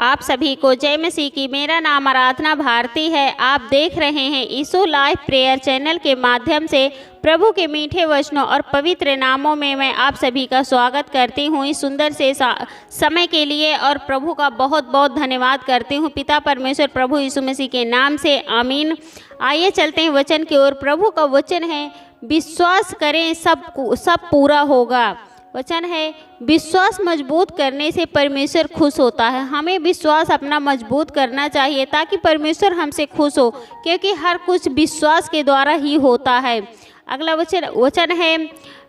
आप सभी को जय मसीह की। मेरा नाम आराधना भारती है। आप देख रहे हैं यीशु लाइव प्रेयर चैनल के माध्यम से प्रभु के मीठे वचनों और पवित्र नामों में मैं आप सभी का स्वागत करती हूँ इस सुंदर से समय के लिए, और प्रभु का बहुत बहुत धन्यवाद करती हूँ पिता परमेश्वर प्रभु यीशु मसीह के नाम से, आमीन। आइए चलते हैं वचन की ओर। प्रभु का वचन है, विश्वास करें सब पूरा होगा। वचन है, विश्वास मजबूत करने से परमेश्वर खुश होता है। हमें विश्वास अपना मजबूत करना चाहिए ताकि परमेश्वर हमसे खुश हो, क्योंकि हर कुछ विश्वास के द्वारा ही होता है। अगला वचन है,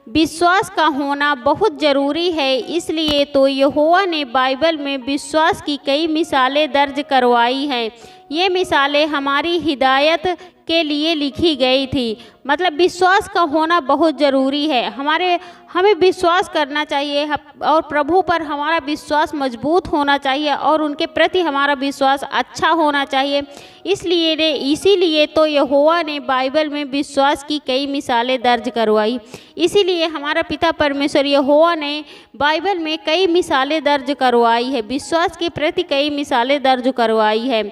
विश्वास का होना बहुत ज़रूरी है। इसलिए तो यहोवा ने बाइबल में विश्वास की कई मिसालें दर्ज करवाई हैं। ये मिसालें हमारी हिदायत के लिए लिखी गई थी। मतलब विश्वास का होना बहुत ज़रूरी है। हमें विश्वास करना चाहिए और प्रभु पर हमारा विश्वास मजबूत होना चाहिए और उनके प्रति हमारा विश्वास अच्छा होना चाहिए। इसीलिए तो यहोवा ने बाइबल में विश्वास की कई मिसालें दर्ज करवाई। इसीलिए हमारा पिता परमेश्वर यहोवा ने बाइबल में कई मिसालें दर्ज करवाई है, विश्वास के प्रति कई मिसालें दर्ज करवाई है।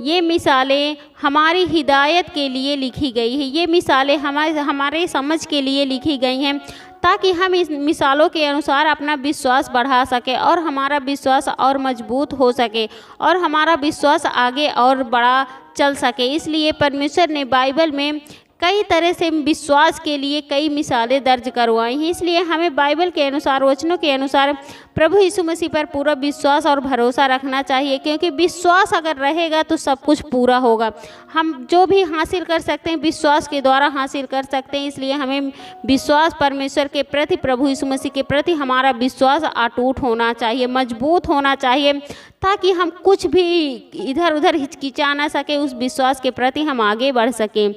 ये मिसालें हमारी हिदायत के लिए लिखी गई है। ये मिसालें हमारे समझ के लिए लिखी गई हैं ताकि हम इस मिसालों के अनुसार अपना विश्वास बढ़ा सके और हमारा विश्वास और मजबूत हो सके और हमारा विश्वास आगे और बड़ा चल सके। इसलिए परमेश्वर ने बाइबल में कई तरह से विश्वास के लिए कई मिसालें दर्ज करवाई हैं। इसलिए हमें बाइबल के अनुसार, वचनों के अनुसार प्रभु यीशु मसीह पर पूरा विश्वास और भरोसा रखना चाहिए, क्योंकि विश्वास अगर रहेगा तो सब कुछ पूरा होगा। हम जो भी हासिल कर सकते हैं विश्वास के द्वारा हासिल कर सकते हैं। इसलिए हमें विश्वास परमेश्वर के प्रति, प्रभु यीशु मसीह के प्रति हमारा विश्वास अटूट होना चाहिए, मजबूत होना चाहिए, ताकि हम कुछ भी इधर उधर हिचकिचा ना सके। उस विश्वास के प्रति हम आगे बढ़ सकें।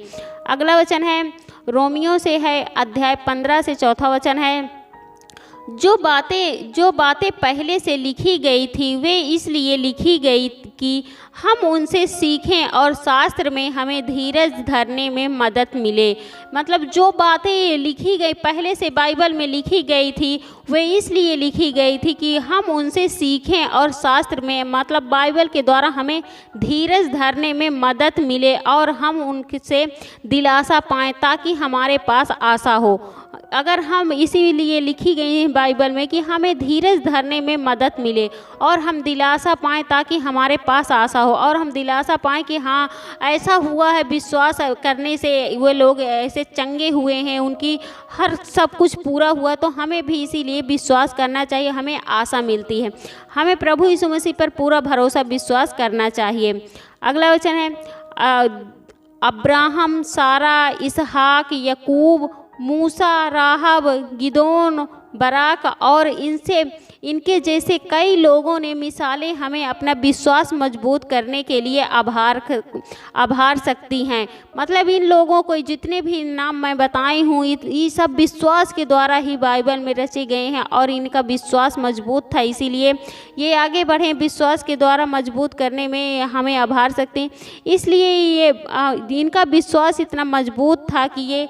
अगला वचन है, रोमियो से है, अध्याय 15 से 4 वचन है, जो बातें पहले से लिखी गई थी वे इसलिए लिखी गई कि हम उनसे सीखें और शास्त्र में हमें धीरज धरने में मदद मिले। मतलब जो बातें लिखी गई, पहले से बाइबल में लिखी गई थी, वे इसलिए लिखी गई थी कि हम उनसे सीखें और शास्त्र में, मतलब बाइबल के द्वारा हमें धीरज धरने में मदद मिले और हम उनसे दिलासा पाएँ ताकि हमारे पास आशा हो। अगर हम इसीलिए लिखी गई है बाइबल में कि हमें धीरज धरने में मदद मिले और हम दिलासा पाएँ ताकि हमारे पास आशा हो, और हम दिलासा पाएँ कि हाँ ऐसा हुआ है, विश्वास करने से वो लोग ऐसे चंगे हुए हैं, उनकी हर सब कुछ पूरा हुआ, तो हमें भी इसीलिए विश्वास करना चाहिए, हमें आशा मिलती है। हमें प्रभु यीशु मसीह पर पूरा भरोसा विश्वास करना चाहिए। अगला वचन है, अब्राहम, सारा, इसहाक, यकूब, मूसा, राहब, गिदोन, बराक और इनके जैसे कई लोगों ने मिसालें हमें अपना विश्वास मजबूत करने के लिए आभार सकती हैं। मतलब इन लोगों को जितने भी नाम मैं बताई हूँ, ये सब विश्वास के द्वारा ही बाइबल में रचे गए हैं और इनका विश्वास मजबूत था, इसीलिए ये आगे बढ़े। विश्वास के द्वारा मजबूत करने में हमें आभार सकते हैं। इसलिए ये इनका विश्वास इतना मजबूत था कि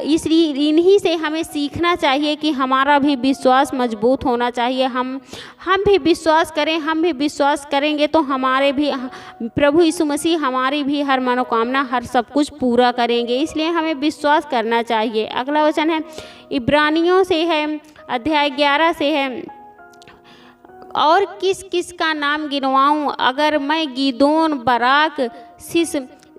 इसलिए इन्हीं से हमें सीखना चाहिए कि हमारा भी विश्वास मजबूत होना चाहिए। हम भी विश्वास करें, हम भी विश्वास करेंगे तो हमारे भी प्रभु यीशु मसीह हमारी भी हर मनोकामना, हर सब कुछ पूरा करेंगे। इसलिए हमें विश्वास करना चाहिए। अगला वचन है, इब्रानियों से है, अध्याय 11 से है, और किस किस का नाम गिनवाऊं? अगर मैं गिदोन, बराक,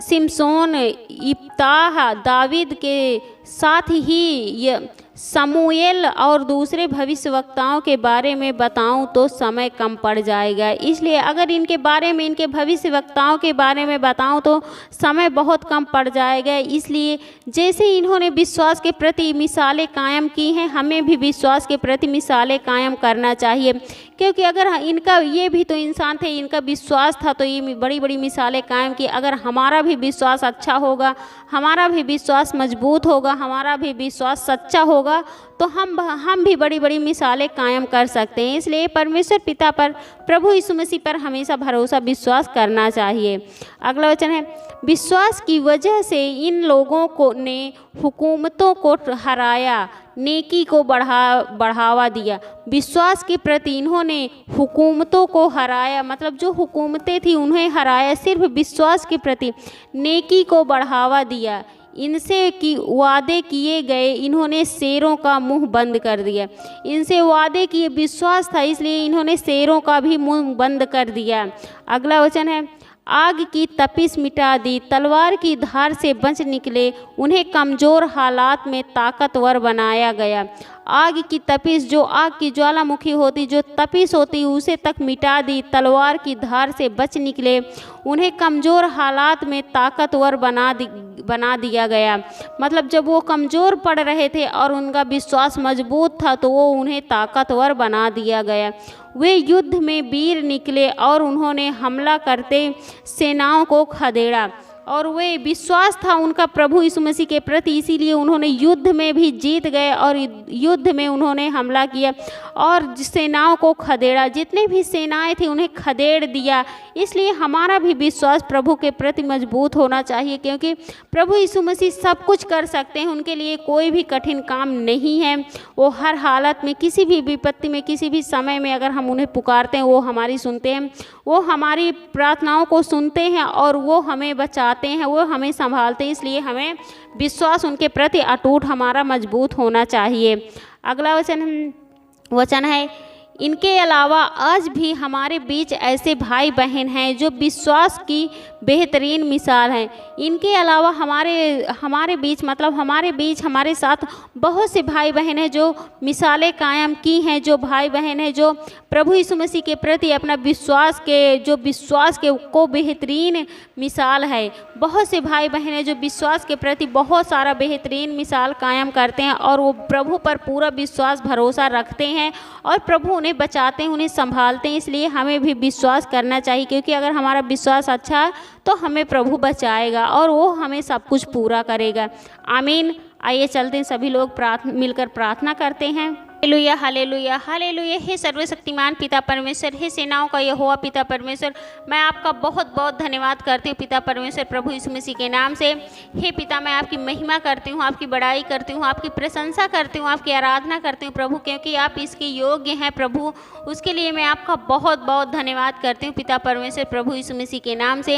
सिमसोन, इप्ताह, दावीद के साथ ही समूएल और दूसरे भविष्यवक्ताओं के बारे में बताऊं तो समय कम पड़ जाएगा। इसलिए अगर इनके बारे में, इनके भविष्यवक्ताओं के बारे में बताऊं तो समय बहुत कम पड़ जाएगा। इसलिए जैसे इन्होंने विश्वास के प्रति मिसालें कायम की हैं, हमें भी विश्वास के प्रति मिसालें कायम करना चाहिए, क्योंकि अगर इनका, ये भी तो इंसान थे, इनका विश्वास था तो ये बड़ी बड़ी मिसालें कायम की। अगर हमारा भी विश्वास अच्छा होगा, हमारा भी विश्वास मजबूत होगा, हमारा भी विश्वास सच्चा होगा, तो हम भी बड़ी बड़ी मिसालें कायम कर सकते हैं। इसलिए परमेश्वर पिता पर, प्रभु यीशु मसीह पर हमेशा भरोसा विश्वास करना चाहिए। अगला वचन है, विश्वास की वजह से इन लोगों ने हुकूमतों को हराया, नेकी को बढ़ावा दिया। विश्वास के प्रति इन्होंने हुकूमतों को हराया, मतलब जो हुकूमतें थी उन्हें हराया। सिर्फ विश्वास के प्रति नेकी को बढ़ावा दिया। इनसे की वादे किए गए इन्होंने शेरों का मुंह बंद कर दिया। इनसे वादे किए, विश्वास था इसलिए इन्होंने शेरों का भी मुंह बंद कर दिया। अगला वचन है, आग की तपिश मिटा दी, तलवार की धार से बच निकले, उन्हें कमज़ोर हालात में ताकतवर बनाया गया। आग की तपिश, जो आग की ज्वालामुखी होती, जो तपिश होती, उसे तक मिटा दी, तलवार की धार से बच निकले, उन्हें कमज़ोर हालात में ताकतवर बना दिया गया। मतलब जब वो कमज़ोर पड़ रहे थे और उनका विश्वास मजबूत था तो वो उन्हें ताकतवर बना दिया गया। वे युद्ध में वीर निकले और उन्होंने हमला करते सेनाओं को खदेड़ा। और वे विश्वास था उनका प्रभु यीशु मसीह के प्रति, इसीलिए उन्होंने युद्ध में भी जीत गए और युद्ध में उन्होंने हमला किया और सेनाओं को खदेड़ा। जितने भी सेनाएं थी उन्हें खदेड़ दिया। इसलिए हमारा भी विश्वास प्रभु के प्रति मजबूत होना चाहिए, क्योंकि प्रभु यीशु मसीह सब कुछ कर सकते हैं। उनके लिए कोई भी कठिन काम नहीं है। वो हर हालत में, किसी भी विपत्ति में, किसी भी समय में अगर हम उन्हें पुकारते हैं वो हमारी सुनते हैं। वो हमारी प्रार्थनाओं को सुनते हैं और वो हमें बचाते हैं, वो हमें संभालते हैं। इसलिए हमें विश्वास उनके प्रति अटूट हमारा मजबूत होना चाहिए। अगला वचन है, इनके अलावा आज भी हमारे बीच ऐसे भाई बहन हैं जो विश्वास की बेहतरीन मिसाल हैं। इनके अलावा हमारे बीच, मतलब हमारे बीच, हमारे साथ बहुत से भाई बहन हैं जो मिसालें कायम की हैं, जो भाई बहन हैं जो प्रभु यीशु मसीह के प्रति अपना विश्वास के को बेहतरीन मिसाल है। बहुत से भाई बहन हैं जो विश्वास के प्रति बहुत सारा बेहतरीन मिसाल कायम करते हैं और वो प्रभु पर पूरा विश्वास भरोसा रखते हैं और प्रभु उन्हें बचाते हैं, उन्हें संभालते हैं। इसलिए हमें भी विश्वास करना चाहिए, क्योंकि अगर हमारा विश्वास अच्छा है तो हमें प्रभु बचाएगा और वो हमें सब कुछ पूरा करेगा। आमीन। आइए चलते हैं, सभी लोग मिलकर प्रार्थना करते हैं। Hallelujah, hallelujah, hallelujah. हे सर्वशक्तिमान पिता परमेश्वर, हे सेनाओं का यहोवा पिता परमेश्वर, मैं आपका बहुत बहुत धन्यवाद करती हूँ पिता परमेश्वर, प्रभु यीशु मसीह के नाम से। हे पिता, मैं आपकी महिमा करती हूँ, आपकी बड़ाई करती हूँ, आपकी प्रशंसा करती हूँ, आपकी आराधना करती हूँ प्रभु, क्योंकि आप इसके योग्य हैं प्रभु। उसके लिए मैं आपका बहुत बहुत धन्यवाद करती हूँ पिता परमेश्वर, प्रभु यीशु मसीह के नाम से।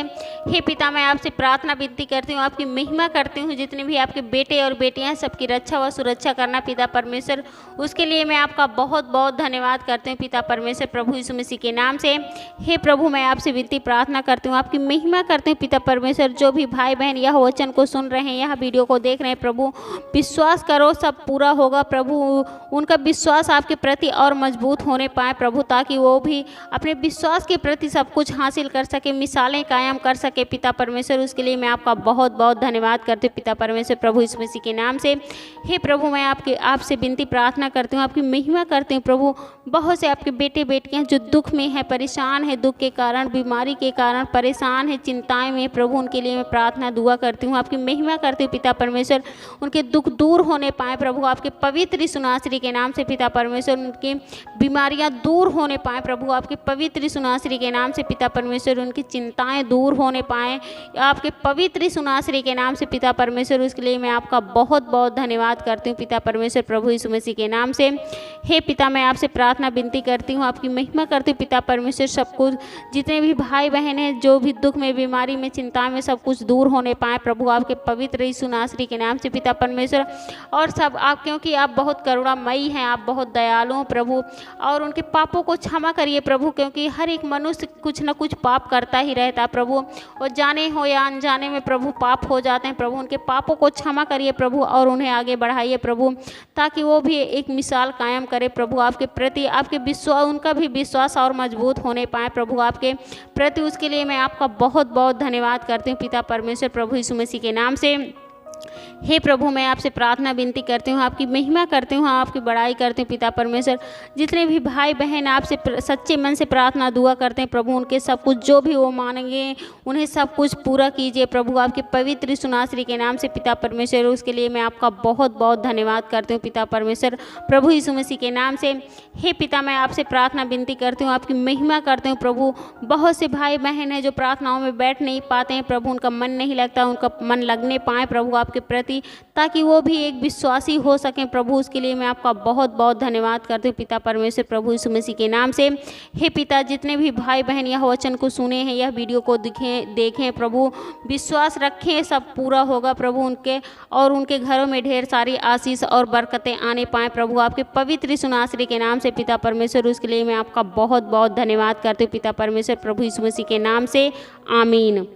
हे पिता, मैं आपसे प्रार्थना विनती करती हूँ, आपकी महिमा करती हूँ, जितने भी आपके बेटे और बेटियाँ सबकी रक्षा व सुरक्षा करना पिता परमेश्वर, उसके लिए मैं आपका बहुत बहुत धन्यवाद करती हूँ पिता परमेश्वर, प्रभु यीशु मसीह के नाम से। हे प्रभु, मैं आपसे विनती प्रार्थना करती हूँ, आपकी महिमा करती हूँ पिता परमेश्वर। जो भी भाई बहन यह वचन को सुन रहे हैं, यह वीडियो को देख रहे हैं प्रभु, विश्वास करो सब पूरा होगा प्रभु। उनका विश्वास आपके प्रति और मजबूत होने पाए प्रभु, ताकि वो भी अपने विश्वास के प्रति सब कुछ हासिल कर सके, मिसालें कायम कर सके पिता परमेश्वर। उसके लिए मैं आपका बहुत बहुत धन्यवाद करती हूँ पिता परमेश्वर, प्रभु यीशु मसीह के नाम से। हे प्रभु, मैं आपसे विनती प्रार्थना करती हूँ, आपकी महिमा करती हूँ प्रभु। बहुत से आपके बेटे बेटियाँ जो दुख में हैं, परेशान हैं, दुख के कारण, बीमारी के कारण परेशान हैं, चिंताएं में प्रभु, उनके लिए मैं प्रार्थना दुआ करती हूँ, आपकी महिमा करती हूँ पिता परमेश्वर। उनके दुख दूर होने पाए प्रभु, आपके पवित्र यीशु नासरी के नाम से पिता परमेश्वर। उनकी बीमारियाँ दूर होने पाए प्रभु, आपके पवित्र यीशु नासरी के नाम से पिता परमेश्वर। उनकी चिंताएँ दूर होने पाएँ आपके पवित्र यीशु नासरी के नाम से पिता परमेश्वर। उसके लिए मैं आपका बहुत बहुत धन्यवाद करती हूँ पिता परमेश्वर, प्रभु यीशु मसीह के नाम से। हे पिता, मैं आपसे प्रार्थना विनती करती हूँ, आपकी महिमा करती हूँ पिता परमेश्वर। सब कुछ, जितने भी भाई बहन हैं जो भी दुख में, बीमारी में, चिंता में, सब कुछ दूर होने पाए प्रभु, आपके पवित्र यीशु नासरी के नाम से पिता परमेश्वर। और सब आप, क्योंकि आप बहुत करुणामयी हैं, आप बहुत दयालु हैं प्रभु, और उनके पापों को क्षमा करिए प्रभु, क्योंकि हर एक मनुष्य कुछ न कुछ पाप करता ही रहता प्रभु, और जाने हो या अनजाने में प्रभु पाप हो जाते हैं प्रभु। उनके पापों को क्षमा करिए प्रभु और उन्हें आगे बढ़ाइए प्रभु, ताकि वो भी एक मिसाल कायम करे प्रभु आपके प्रति, आपके विश्वास, उनका भी विश्वास और मजबूत होने पाए प्रभु आपके प्रति। उसके लिए मैं आपका बहुत बहुत धन्यवाद करती हूँ पिता परमेश्वर, प्रभु यीशु मसीह के नाम से। हे प्रभु, मैं आपसे प्रार्थना विनती करती हूँ, आपकी महिमा करती हूँ, आपकी बड़ाई करती हूँ पिता परमेश्वर। जितने भी भाई बहन आपसे सच्चे मन से प्रार्थना दुआ करते हैं प्रभु, उनके सब कुछ जो भी वो मांगेंगे उन्हें सब कुछ पूरा कीजिए प्रभु, आपके पवित्र यीशु नासरी के नाम से पिता परमेश्वर। उसके लिए मैं आपका बहुत बहुत धन्यवाद करती हूँ पिता परमेश्वर, प्रभु यीशु मसीह के नाम से। हे पिता, मैं आपसे प्रार्थना विनती करती हूँ, आपकी महिमा करती हूँ प्रभु। बहुत से भाई बहन हैं जो प्रार्थनाओं में बैठ नहीं पाते हैं प्रभु, उनका मन नहीं लगता, उनका मन लगने पाए प्रभु आपके प्रति, ताकि वो भी एक विश्वासी हो सकें प्रभु। उसके लिए मैं आपका बहुत बहुत धन्यवाद करती हूँ पिता परमेश्वर प्रभु यीशु मसीह के नाम से। हे पिता, जितने भी भाई बहन यह वचन को सुने हैं, यह वीडियो को देखें प्रभु, विश्वास रखें सब पूरा होगा प्रभु उनके, और उनके घरों में ढेर सारी आशीष और बरकतें आने पाएँ प्रभु, आपके पवित्र यीशु नासरी के नाम से पिता परमेश्वर। उसके लिए मैं आपका बहुत बहुत धन्यवाद करती हूँ पिता परमेश्वर प्रभु यीशु मसीह के नाम से, आमीन।